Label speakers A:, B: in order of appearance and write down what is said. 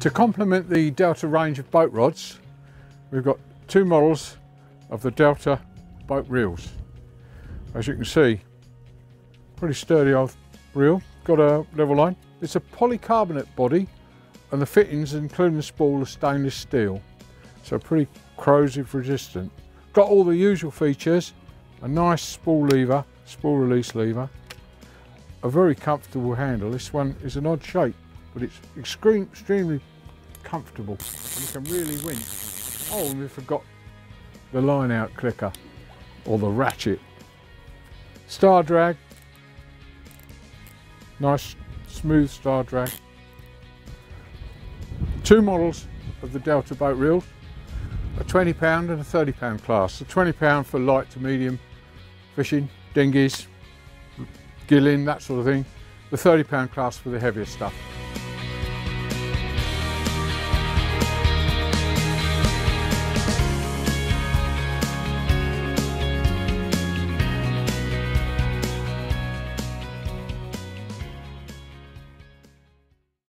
A: To complement the Delta range of boat rods, we've got two models of the Delta boat reels. As you can see, pretty sturdy old reel, got a level line. It's a polycarbonate body and the fittings, including the spool, are stainless steel, so pretty corrosive resistant. Got all the usual features, a nice spool lever, spool release lever, a very comfortable handle. This one is an odd shape, but it's extremely comfortable and you can really win. Oh, and we forgot the line out clicker or the ratchet. Star drag, nice smooth star drag. Two models of the Delta boat reels, a £20 and a £30 class. The £20 for light to medium fishing, dinghies, gilling, that sort of thing. The £30 class for the heavier stuff.